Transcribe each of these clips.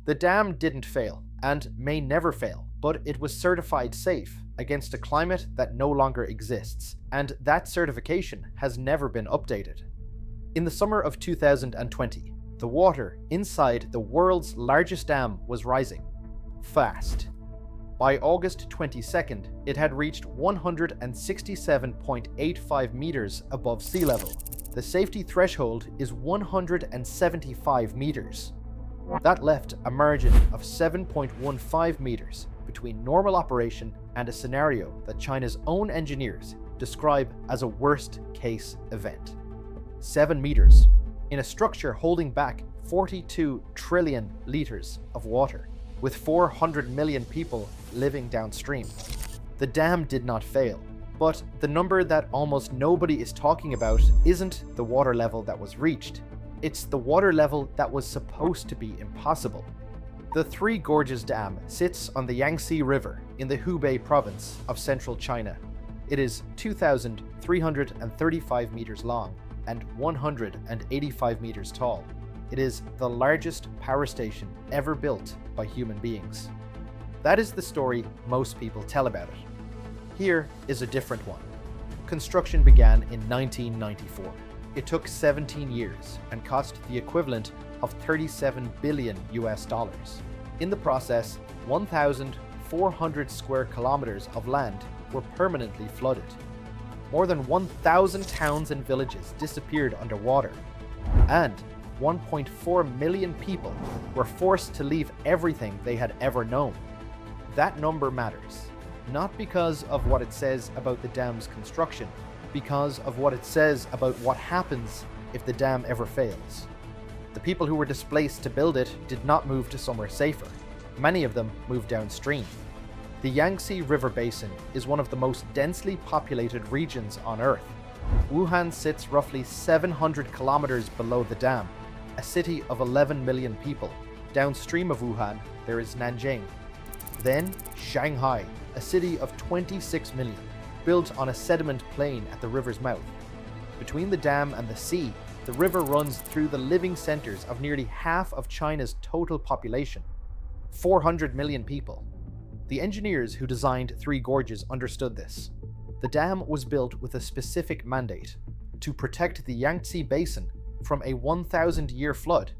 The dam didn't fail, and may never fail, but it was certified safe against a climate that no longer exists, and that certification has never been updated. In the summer of 2020, the water inside the world's largest dam was rising fast. By August 22nd, it had reached 167.85 meters above sea level. The safety threshold is 175 meters. That left a margin of 7.15 meters between normal operation and a scenario that China's own engineers describe as a worst-case event. 7 meters in a structure holding back 42 trillion liters of water, with 400 million people living downstream. The dam did not fail, but the number that almost nobody is talking about isn't the water level that was reached. It's the water level that was supposed to be impossible. The Three Gorges Dam sits on the Yangtze River in the Hubei province of central China. It is 2,335 meters long and 185 meters tall. It is the largest power station ever built by human beings. That is the story most people tell about it. Here is a different one. Construction began in 1994. It took 17 years and cost the equivalent of $37 billion. In the process, 1,400 square kilometers of land were permanently flooded. More than 1,000 towns and villages disappeared underwater, and 1.4 million people were forced to leave everything they had ever known. That number matters, not because of what it says about the dam's construction, because of what it says about what happens if the dam ever fails. The people who were displaced to build it did not move to somewhere safer. Many of them moved downstream. The Yangtze River Basin is one of the most densely populated regions on Earth. Wuhan sits roughly 700 kilometers below the dam, a city of 11 million people. Downstream of Wuhan, there is Nanjing. Then Shanghai, a city of 26 million, built on a sediment plain at the river's mouth. Between the dam and the sea, the river runs through the living centers of nearly half of China's total population, 400 million people. The engineers who designed Three Gorges understood this. The dam was built with a specific mandate: to protect the Yangtze Basin from a 1,000-year flood.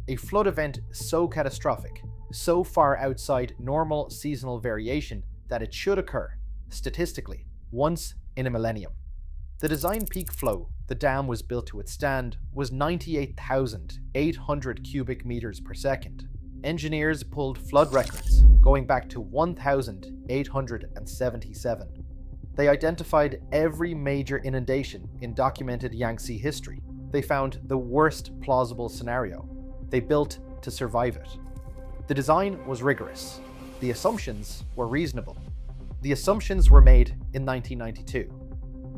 A flood event so catastrophic, so far outside normal seasonal variation that it should occur, statistically, once in a millennium. The design peak flow the dam was built to withstand was 98,800 cubic meters per second. Engineers pulled flood records going back to 1,877. They identified every major inundation in documented Yangtze history. They found the worst plausible scenario. They built to survive it. The design was rigorous. The assumptions were reasonable. The assumptions were made in 1992.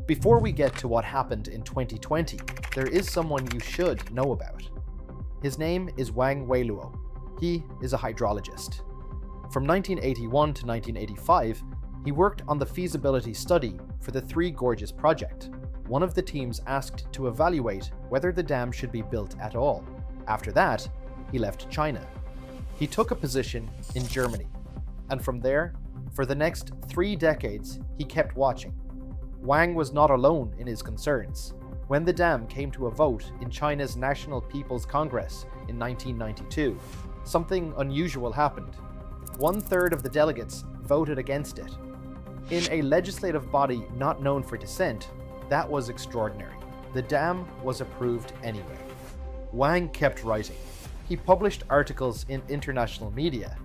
Before we get to what happened in 2020, there is someone you should know about. His name is Wang Weiluo. He is a hydrologist. From 1981 to 1985, he worked on the feasibility study for the Three Gorges project, one of the teams asked to evaluate whether the dam should be built at all. After that, he left China. He took a position in Germany, and from there, for the next 3 decades, he kept watching. Wang was not alone in his concerns. When the dam came to a vote in China's National People's Congress in 1992, something unusual happened. 1/3 of the delegates voted against it. In a legislative body not known for dissent, that was extraordinary. The dam was approved anyway. Wang kept writing. He published articles in international media.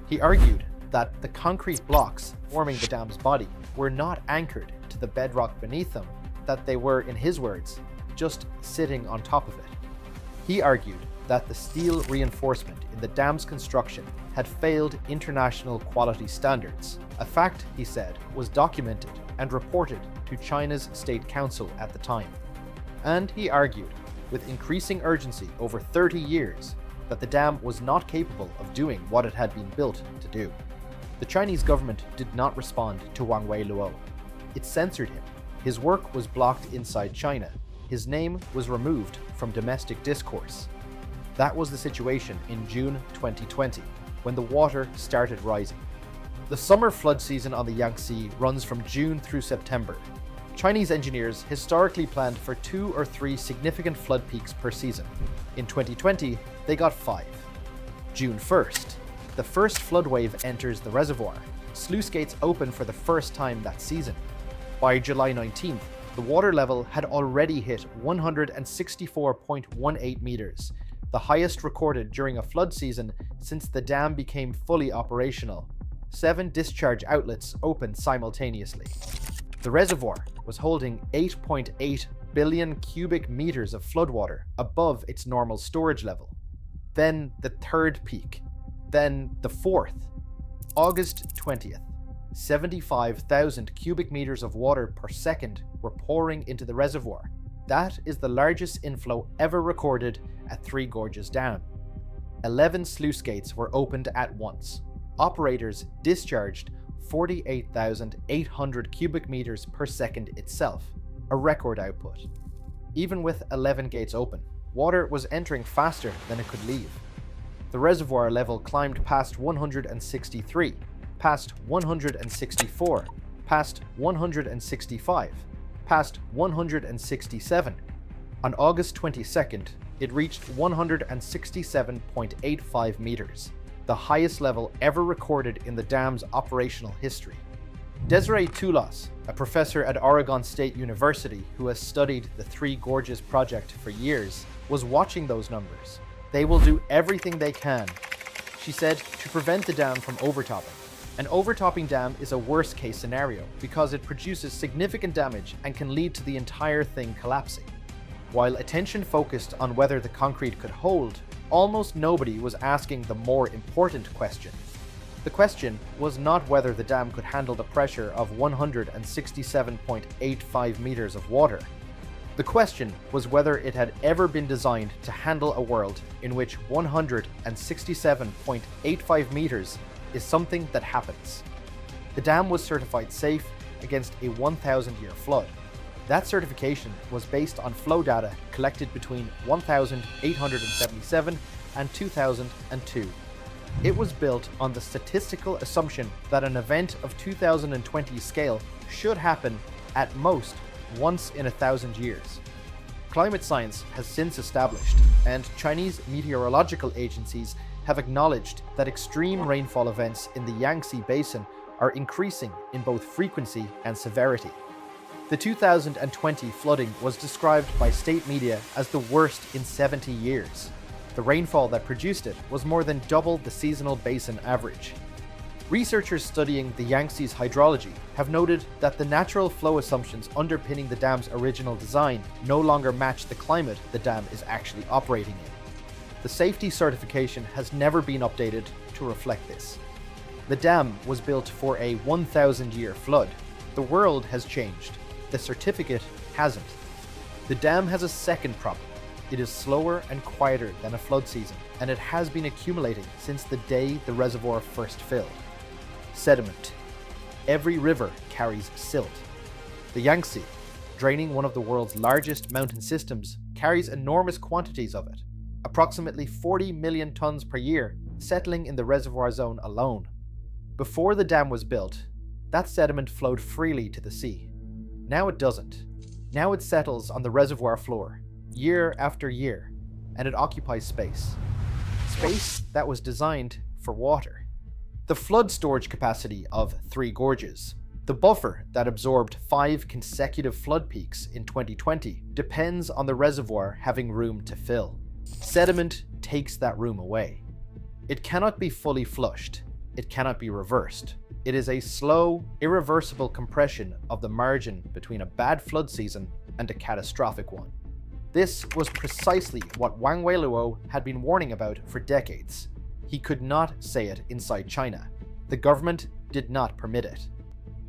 He argued that the concrete blocks forming the dam's body were not anchored to the bedrock beneath them, that they were, in his words, just sitting on top of it. He argued that the steel reinforcement in the dam's construction had failed international quality standards, a fact, he said, was documented and reported to China's State Council at the time. And he argued, with increasing urgency over 30 years, that the dam was not capable of doing what it had been built to do. The Chinese government did not respond to Wang Weiluo. It censored him. His work was blocked inside China. His name was removed from domestic discourse. That was the situation in June 2020, when the water started rising. The summer flood season on the Yangtze runs from June through September. Chinese engineers historically planned for 2 or 3 significant flood peaks per season. In 2020, they got 5. June 1st, the first flood wave enters the reservoir. Sluice gates open for the first time that season. By July 19th, the water level had already hit 164.18 meters, the highest recorded during a flood season since the dam became fully operational. 7 discharge outlets opened simultaneously. The reservoir was holding 8.8 billion cubic meters of floodwater above its normal storage level. Then the third peak. Then the fourth. August 20th. 75,000 cubic meters of water per second were pouring into the reservoir. That is the largest inflow ever recorded at Three Gorges Dam. 11 sluice gates were opened at once. Operators discharged 48,800 cubic meters per second itself, a record output. Even with 11 gates open, water was entering faster than it could leave. The reservoir level climbed past 163, past 164, past 165, past 167. On August 22nd, it reached 167.85 meters, the highest level ever recorded in the dam's operational history. Desiree Toulas, a professor at Oregon State University who has studied the Three Gorges project for years, was watching those numbers. They will do everything they can, she said, to prevent the dam from overtopping. An overtopping dam is a worst-case scenario because it produces significant damage and can lead to the entire thing collapsing. While attention focused on whether the concrete could hold, almost nobody was asking the more important question. The question was not whether the dam could handle the pressure of 167.85 meters of water. The question was whether it had ever been designed to handle a world in which 167.85 meters is something that happens. The dam was certified safe against a 1,000-year flood. That certification was based on flow data collected between 1877 and 2002. It was built on the statistical assumption that an event of 2020 scale should happen at most once in 1,000 years. Climate science has since established, and Chinese meteorological agencies have acknowledged that extreme rainfall events in the Yangtze Basin are increasing in both frequency and severity. The 2020 flooding was described by state media as the worst in 70 years. The rainfall that produced it was more than double the seasonal basin average. Researchers studying the Yangtze's hydrology have noted that the natural flow assumptions underpinning the dam's original design no longer match the climate the dam is actually operating in. The safety certification has never been updated to reflect this. The dam was built for a 1,000-year flood. The world has changed. The certificate hasn't. The dam has a second problem. It is slower and quieter than a flood season, and it has been accumulating since the day the reservoir first filled. Sediment. Every river carries silt. The Yangtze, draining one of the world's largest mountain systems, carries enormous quantities of it, approximately 40 million tons per year, settling in the reservoir zone alone. Before the dam was built, that sediment flowed freely to the sea. Now it doesn't. Now it settles on the reservoir floor, year after year, and it occupies space. Space that was designed for water. The flood storage capacity of Three Gorges, the buffer that absorbed 5 consecutive flood peaks in 2020, depends on the reservoir having room to fill. Sediment takes that room away. It cannot be fully flushed. It cannot be reversed. It is a slow, irreversible compression of the margin between a bad flood season and a catastrophic one. This was precisely what Wang Weiluo had been warning about for decades. He could not say it inside China. The government did not permit it.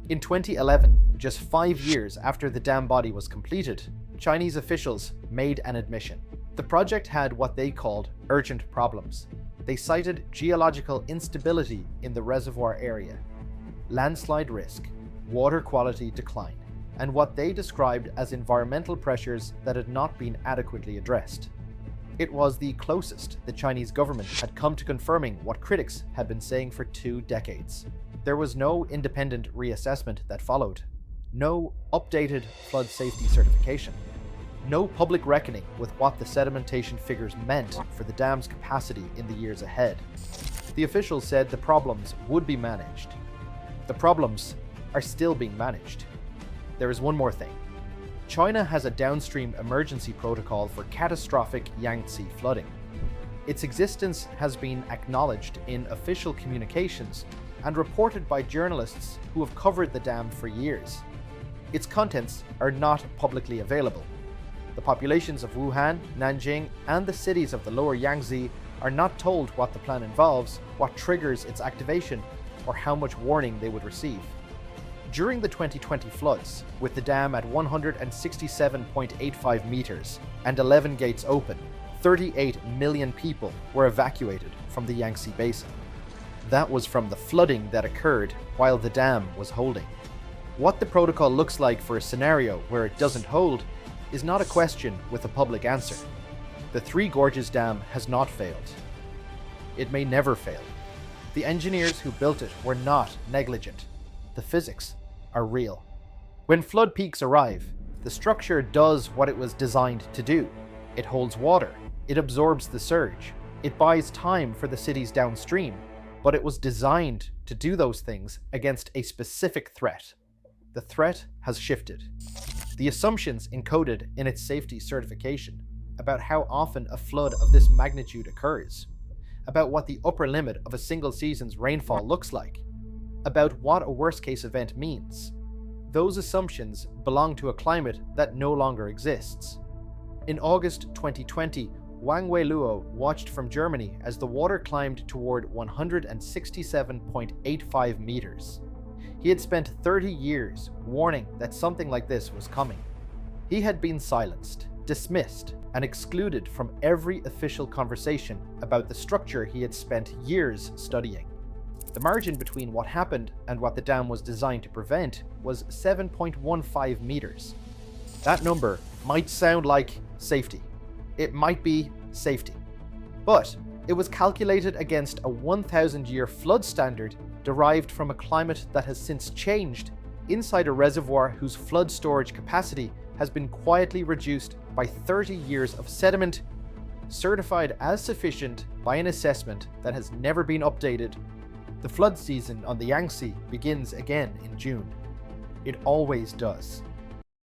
In 2011, just 5 years after the dam body was completed, Chinese officials made an admission. The project had what they called urgent problems. They cited geological instability in the reservoir area, landslide risk, water quality decline, and what they described as environmental pressures that had not been adequately addressed. It was the closest the Chinese government had come to confirming what critics had been saying for 2 decades. There was no independent reassessment that followed, no updated flood safety certification, no public reckoning with what the sedimentation figures meant for the dam's capacity in the years ahead. The officials said the problems would be managed. The problems are still being managed. There is one more thing. China has a downstream emergency protocol for catastrophic Yangtze flooding. Its existence has been acknowledged in official communications and reported by journalists who have covered the dam for years. Its contents are not publicly available. The populations of Wuhan, Nanjing, and the cities of the lower Yangtze are not told what the plan involves, what triggers its activation, or how much warning they would receive. During the 2020 floods, with the dam at 167.85 meters and 11 gates open, 38 million people were evacuated from the Yangtze Basin. That was from the flooding that occurred while the dam was holding. What the protocol looks like for a scenario where it doesn't hold is not a question with a public answer. The Three Gorges Dam has not failed. It may never fail. The engineers who built it were not negligent. The physics are real. When flood peaks arrive, the structure does what it was designed to do. It holds water. It absorbs the surge. It buys time for the cities downstream, but it was designed to do those things against a specific threat. The threat has shifted. The assumptions encoded in its safety certification about how often a flood of this magnitude occurs, about what the upper limit of a single season's rainfall looks like, about what a worst-case event means. Those assumptions belong to a climate that no longer exists. In August 2020, Wang Weiluo watched from Germany as the water climbed toward 167.85 meters. He had spent 30 years warning that something like this was coming. He had been silenced, dismissed, and excluded from every official conversation about the structure he had spent years studying. The margin between what happened and what the dam was designed to prevent was 7.15 meters. That number might sound like safety. It might be safety. But it was calculated against a 1,000-year flood standard derived from a climate that has since changed inside a reservoir whose flood storage capacity has been quietly reduced by 30 years of sediment, certified as sufficient by an assessment that has never been updated. The flood season on the Yangtze begins again in June. It always does.